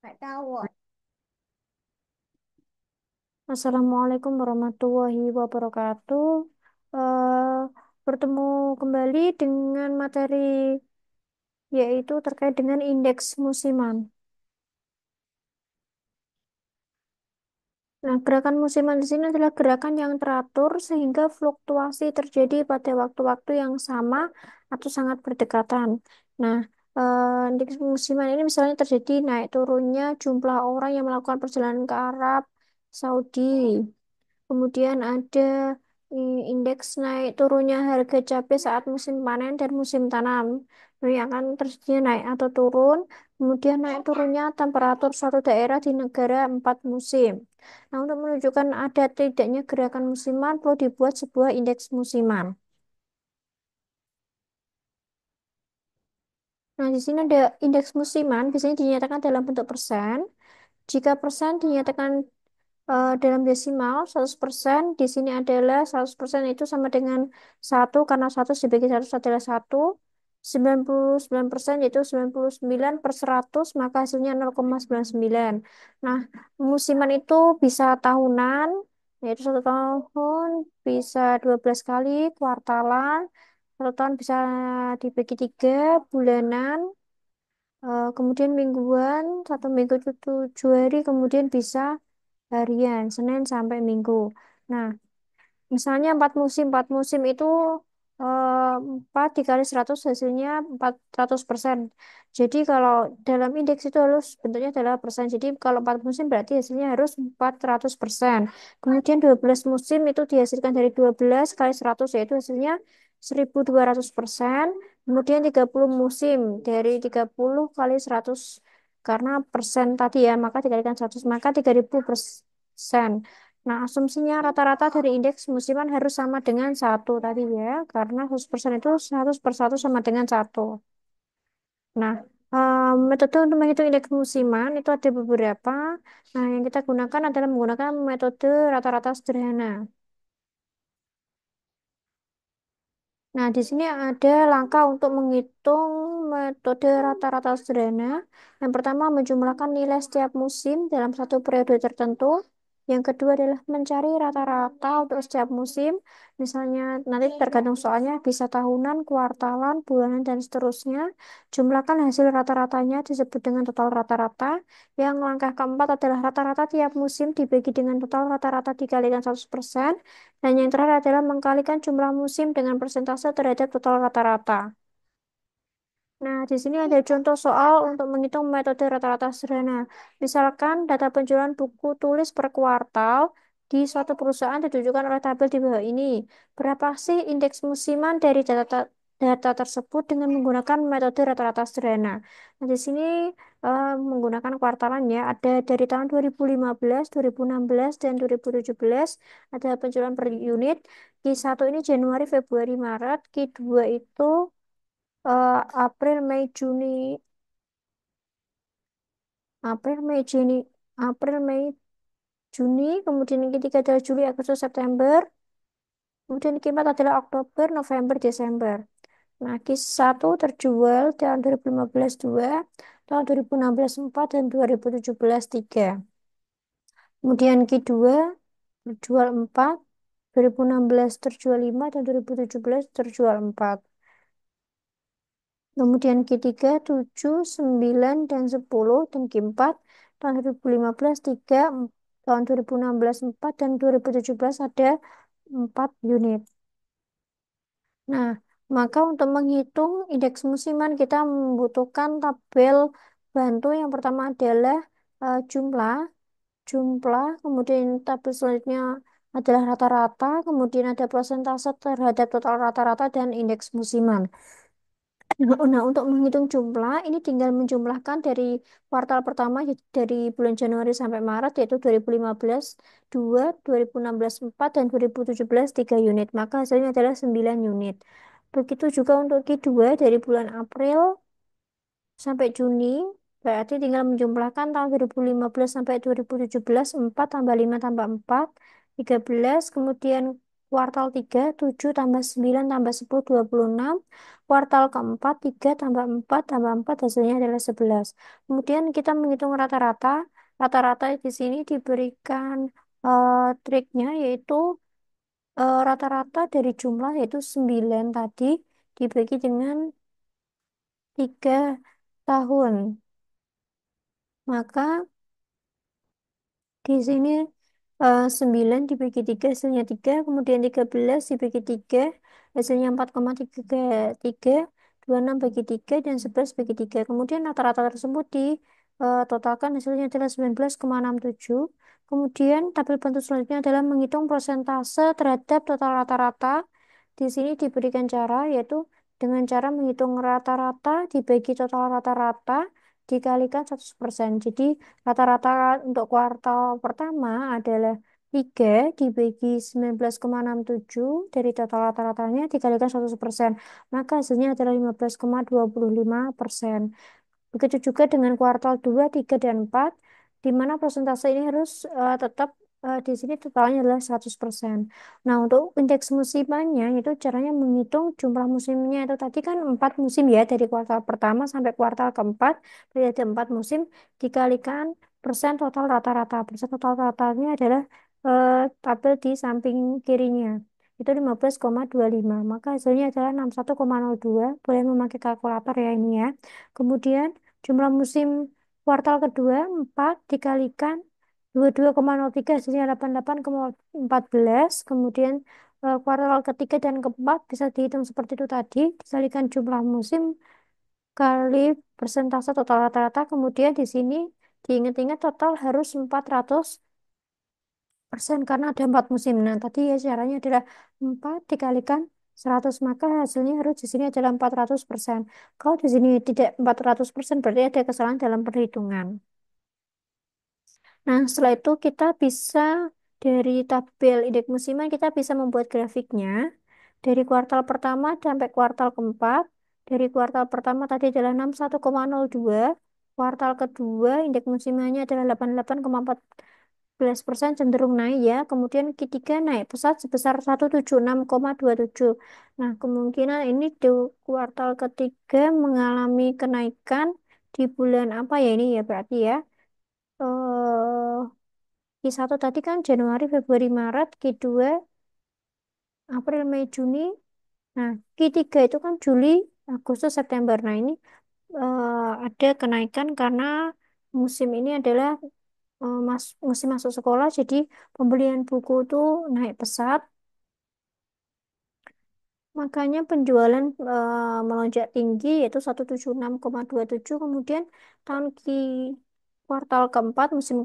Nggak tahu. Assalamualaikum warahmatullahi wabarakatuh. Eh, Bertemu kembali dengan materi yaitu terkait dengan indeks musiman. Nah, gerakan musiman di sini adalah gerakan yang teratur sehingga fluktuasi terjadi pada waktu-waktu yang sama atau sangat berdekatan. Nah, indeks musiman ini misalnya terjadi naik turunnya jumlah orang yang melakukan perjalanan ke Arab Saudi. Kemudian ada indeks naik turunnya harga cabai saat musim panen dan musim tanam. Ini akan terjadi naik atau turun. Kemudian naik turunnya temperatur suatu daerah di negara 4 musim. Nah, untuk menunjukkan ada tidaknya gerakan musiman, perlu dibuat sebuah indeks musiman. Nah, di sini ada indeks musiman, biasanya dinyatakan dalam bentuk persen. Jika persen dinyatakan dalam desimal 100%, di sini adalah 100% itu sama dengan satu, karena 100 dibagi 100 adalah 1. 99% yaitu 99/100, maka hasilnya 0,99. Nah, musiman itu bisa tahunan, yaitu 1 tahun bisa 12 kali, kuartalan, 1 tahun bisa dibagi 3, bulanan, kemudian mingguan, 1 minggu itu 7 hari, kemudian bisa harian, Senin sampai Minggu. Nah, misalnya 4 musim, 4 musim itu 4 dikali 100 hasilnya 400%. Jadi kalau dalam indeks itu harus bentuknya adalah persen. Jadi kalau 4 musim berarti hasilnya harus 400%. Kemudian 12 musim itu dihasilkan dari 12 kali 100 yaitu hasilnya 1200%. Kemudian 30 musim dari 30 kali 100 karena persen tadi ya, maka dikalikan 100 maka 3000%. Nah, asumsinya rata-rata dari indeks musiman harus sama dengan satu tadi ya, karena 100% itu 100/1 sama dengan satu. Nah, metode untuk menghitung indeks musiman itu ada beberapa. Nah, yang kita gunakan adalah menggunakan metode rata-rata sederhana. Nah, di sini ada langkah untuk menghitung metode rata-rata sederhana. Yang pertama, menjumlahkan nilai setiap musim dalam satu periode tertentu. Yang kedua adalah mencari rata-rata untuk setiap musim. Misalnya, nanti tergantung soalnya bisa tahunan, kuartalan, bulanan, dan seterusnya. Jumlahkan hasil rata-ratanya disebut dengan total rata-rata. Yang langkah keempat adalah rata-rata tiap musim dibagi dengan total rata-rata dikalikan 100%. Dan yang terakhir adalah mengkalikan jumlah musim dengan persentase terhadap total rata-rata. Nah, di sini ada contoh soal untuk menghitung metode rata-rata sederhana. Misalkan data penjualan buku tulis per kuartal di suatu perusahaan ditunjukkan oleh tabel di bawah ini. Berapa sih indeks musiman dari data tersebut dengan menggunakan metode rata-rata sederhana? Nah, di sini menggunakan kuartalan ya. Ada dari tahun 2015, 2016, dan 2017. Ada penjualan per unit. Q1 ini Januari, Februari, Maret. Q2 itu April, Mei, Juni, April, Mei, Juni, April, Mei, Juni, kemudian yang ketiga adalah Juli, Agustus, September, kemudian yang keempat adalah Oktober, November, Desember. Nah, Q1 terjual tahun 2015 2, tahun 2016 4, dan 2017 3. Kemudian Q2 terjual 4, 2016 terjual 5, dan 2017 terjual 4. Kemudian Q3, 7, 9, dan 10, dan Q4, tahun 2015 3, tahun 2016 4, dan 2017 ada 4 unit. Nah, maka untuk menghitung indeks musiman kita membutuhkan tabel bantu. Yang pertama adalah jumlah, jumlah, kemudian tabel selanjutnya adalah rata-rata, kemudian ada persentase terhadap total rata-rata dan indeks musiman. Nah, untuk menghitung jumlah, ini tinggal menjumlahkan dari kuartal pertama yaitu dari bulan Januari sampai Maret, yaitu 2015 2, 2016 4, dan 2017 3 unit. Maka hasilnya adalah 9 unit. Begitu juga untuk Q2 dari bulan April sampai Juni, berarti tinggal menjumlahkan tahun 2015 sampai 2017, 4 tambah 5 tambah 4, 13, kemudian Kuartal 3 7 tambah 9 tambah 10 26. Kuartal keempat, 3 tambah 4 tambah 4 hasilnya adalah 11. Kemudian kita menghitung rata-rata. Rata-rata di sini diberikan triknya yaitu rata-rata dari jumlah yaitu 9 tadi dibagi dengan 3 tahun. Maka di sini 9 dibagi 3 hasilnya 3, kemudian 13 dibagi 3 hasilnya 4,33, 26 bagi 3 dan 11 bagi 3. Kemudian rata-rata tersebut totalkan hasilnya adalah 19,67. Kemudian tabel bantu selanjutnya adalah menghitung persentase terhadap total rata-rata. Di sini diberikan cara yaitu dengan cara menghitung rata-rata dibagi total rata-rata dikalikan 100%. Jadi rata-rata untuk kuartal pertama adalah 3 dibagi 19,67 dari total rata-ratanya dikalikan 100%. Maka hasilnya adalah 15,25%. Begitu juga dengan kuartal 2, 3, dan 4, di mana persentase ini harus tetap di sini totalnya adalah 100%. Nah, untuk indeks musimannya itu caranya menghitung jumlah musimnya itu tadi kan 4 musim ya dari kuartal pertama sampai kuartal keempat, berarti ada 4 musim dikalikan persen total rata-rata. Persen total rata-ratanya adalah tabel di samping kirinya. Itu 15,25. Maka hasilnya adalah 61,02. Boleh memakai kalkulator ya ini ya. Kemudian jumlah musim kuartal kedua 4 dikalikan 22,03 hasilnya 88,14. Kemudian kuartal ketiga dan keempat bisa dihitung seperti itu tadi. Dikalikan jumlah musim kali persentase total rata-rata. Kemudian di sini diingat-ingat total harus 400% karena ada 4 musim. Nah, tadi ya caranya adalah 4 dikalikan 100 maka hasilnya harus di sini adalah 400%. Kalau di sini tidak 400% berarti ada kesalahan dalam perhitungan. Nah, setelah itu kita bisa dari tabel indeks musiman kita bisa membuat grafiknya dari kuartal pertama sampai kuartal keempat. Dari kuartal pertama tadi adalah 61,02, kuartal kedua indeks musimannya adalah 88,14% cenderung naik ya. Kemudian ketiga naik pesat sebesar 176,27. Nah, kemungkinan ini di kuartal ketiga mengalami kenaikan di bulan apa ya ini ya berarti ya. Q1 tadi kan Januari, Februari, Maret, Q2, April, Mei, Juni. Nah, Q3 itu kan Juli, Agustus, September. Nah, ini ada kenaikan karena musim ini adalah musim masuk sekolah, jadi pembelian buku itu naik pesat. Makanya penjualan melonjak tinggi yaitu 176,27. Kemudian tahun kuartal keempat musim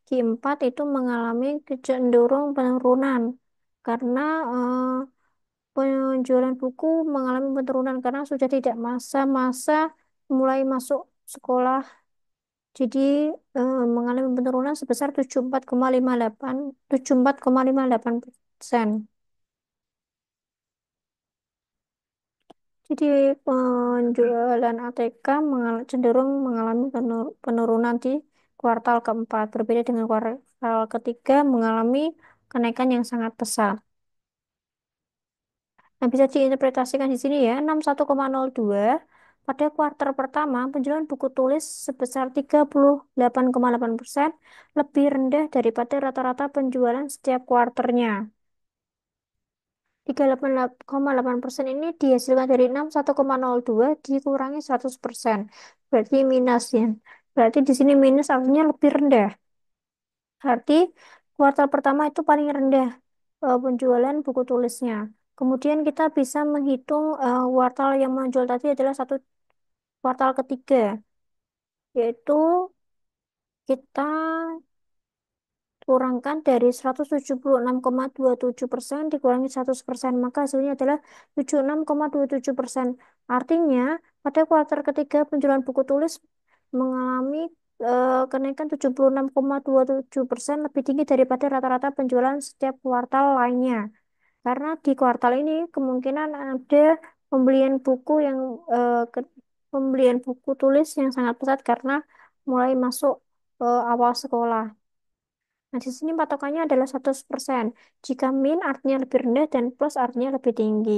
keempat itu mengalami kecenderung penurunan karena penjualan buku mengalami penurunan karena sudah tidak masa-masa mulai masuk sekolah. Jadi mengalami penurunan sebesar 74,58%. Jadi penjualan ATK cenderung mengalami penurunan di kuartal keempat. Berbeda dengan kuartal ketiga mengalami kenaikan yang sangat pesat. Nah, bisa diinterpretasikan di sini ya, 61,02 pada kuartal pertama penjualan buku tulis sebesar 38,8% lebih rendah daripada rata-rata penjualan setiap kuarternya. 38,8% ini dihasilkan dari 61,02 dikurangi 100%. Berarti minus ya. Berarti di sini minus artinya lebih rendah. Berarti kuartal pertama itu paling rendah penjualan buku tulisnya. Kemudian kita bisa menghitung kuartal yang menonjol tadi adalah kuartal ketiga, yaitu kita kurangkan dari 176,27% dikurangi 100%, maka hasilnya adalah 76,27%. Artinya, pada kuartal ketiga penjualan buku tulis mengalami kenaikan 76,27% lebih tinggi daripada rata-rata penjualan setiap kuartal lainnya. Karena di kuartal ini kemungkinan ada pembelian buku yang pembelian buku tulis yang sangat pesat karena mulai masuk awal sekolah. Nah, di sini patokannya adalah 100%. Jika min artinya lebih rendah dan plus artinya lebih tinggi.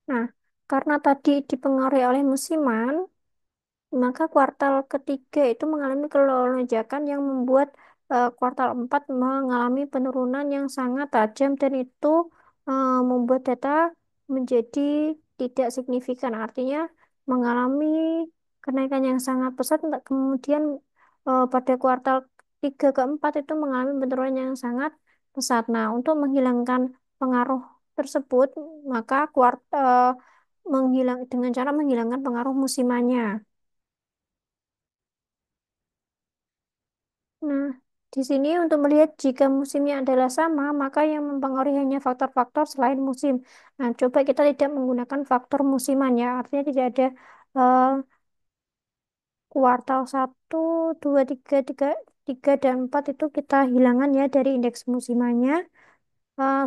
Nah, karena tadi dipengaruhi oleh musiman, maka kuartal ketiga itu mengalami kelonjakan yang membuat kuartal 4 mengalami penurunan yang sangat tajam dan itu membuat data menjadi tidak signifikan. Artinya mengalami kenaikan yang sangat pesat. Kemudian pada kuartal 3 ke 4 itu mengalami penurunan yang sangat pesat. Nah, untuk menghilangkan pengaruh tersebut, maka kuartal menghilang dengan cara menghilangkan pengaruh musimannya. Nah, di sini untuk melihat jika musimnya adalah sama, maka yang mempengaruhi hanya faktor-faktor selain musim. Nah, coba kita tidak menggunakan faktor musiman ya, artinya tidak ada eh, kuartal satu, 2, 3, 3, 3 dan 4 itu kita hilangkan ya dari indeks musimannya,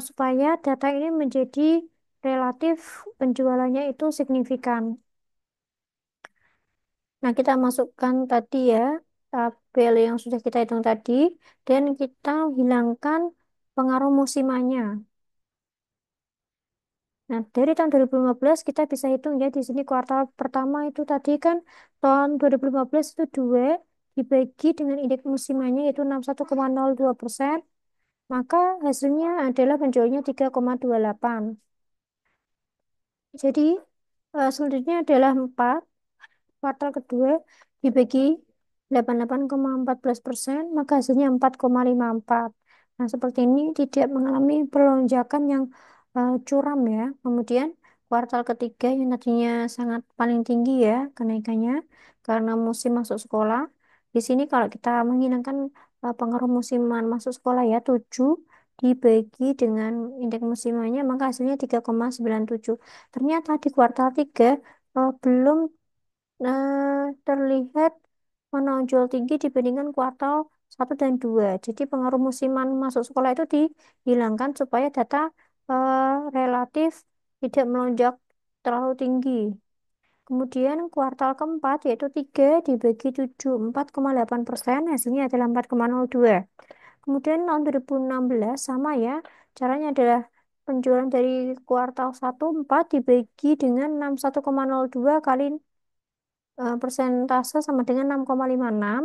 supaya data ini menjadi relatif penjualannya itu signifikan. Nah, kita masukkan tadi ya, tabel yang sudah kita hitung tadi, dan kita hilangkan pengaruh musimannya. Nah, dari tahun 2015 kita bisa hitung ya, di sini kuartal pertama itu tadi kan tahun 2015 itu 2 dibagi dengan indeks musimannya yaitu 61,02%, maka hasilnya adalah penjualnya 3,28. Jadi, selanjutnya adalah 4. Kuartal kedua dibagi 88,14%, maka hasilnya 4,54. Nah, seperti ini tidak mengalami pelonjakan yang curam ya. Kemudian kuartal ketiga yang tadinya sangat paling tinggi ya kenaikannya karena musim masuk sekolah. Di sini kalau kita menghilangkan pengaruh musiman masuk sekolah ya 7 dibagi dengan indeks musimannya maka hasilnya 3,97. Ternyata di kuartal 3 belum terlihat menonjol tinggi dibandingkan kuartal 1 dan 2. Jadi pengaruh musiman masuk sekolah itu dihilangkan supaya data relatif tidak melonjak terlalu tinggi. Kemudian kuartal keempat yaitu 3 dibagi 7, 4,8%, hasilnya adalah 4,02. Kemudian tahun 2016 sama ya, caranya adalah penjualan dari kuartal 1 4 dibagi dengan 61,02 kali persentase sama dengan 6,56.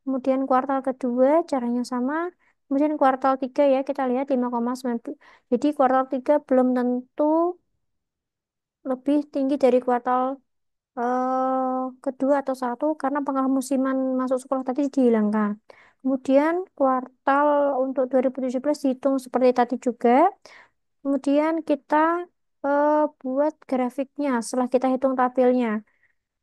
Kemudian kuartal kedua caranya sama. Kemudian kuartal 3 ya kita lihat 5,9. Jadi kuartal 3 belum tentu lebih tinggi dari kuartal kedua atau satu karena pengaruh musiman masuk sekolah tadi dihilangkan. Kemudian kuartal untuk 2017 dihitung seperti tadi juga. Kemudian kita buat grafiknya setelah kita hitung tabelnya.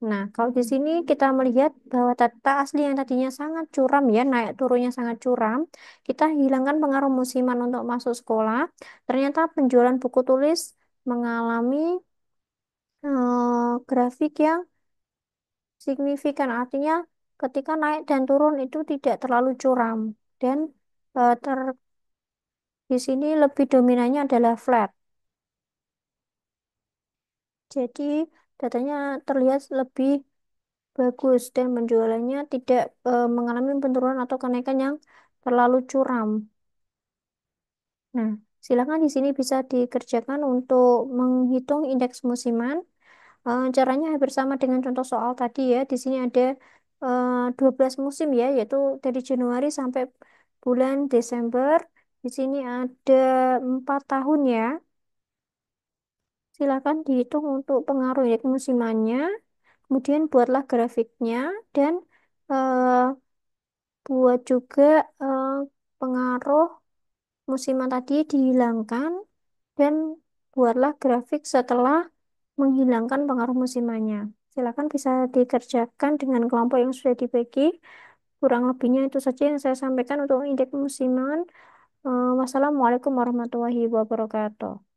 Nah, kalau di sini kita melihat bahwa data asli yang tadinya sangat curam ya, naik turunnya sangat curam, kita hilangkan pengaruh musiman untuk masuk sekolah. Ternyata penjualan buku tulis mengalami grafik yang signifikan. Artinya ketika naik dan turun itu tidak terlalu curam. Dan di sini lebih dominannya adalah flat. Jadi datanya terlihat lebih bagus dan penjualannya tidak mengalami penurunan atau kenaikan yang terlalu curam. Nah, silakan di sini bisa dikerjakan untuk menghitung indeks musiman. Caranya hampir sama dengan contoh soal tadi ya. Di sini ada 12 musim ya, yaitu dari Januari sampai bulan Desember. Di sini ada 4 tahun ya. Silakan dihitung untuk pengaruh indeks musimannya. Kemudian buatlah grafiknya dan eh, buat juga eh, pengaruh musiman tadi dihilangkan dan buatlah grafik setelah menghilangkan pengaruh musimannya. Silakan bisa dikerjakan dengan kelompok yang sudah dibagi. Kurang lebihnya itu saja yang saya sampaikan untuk indeks musiman. Wassalamualaikum warahmatullahi wabarakatuh.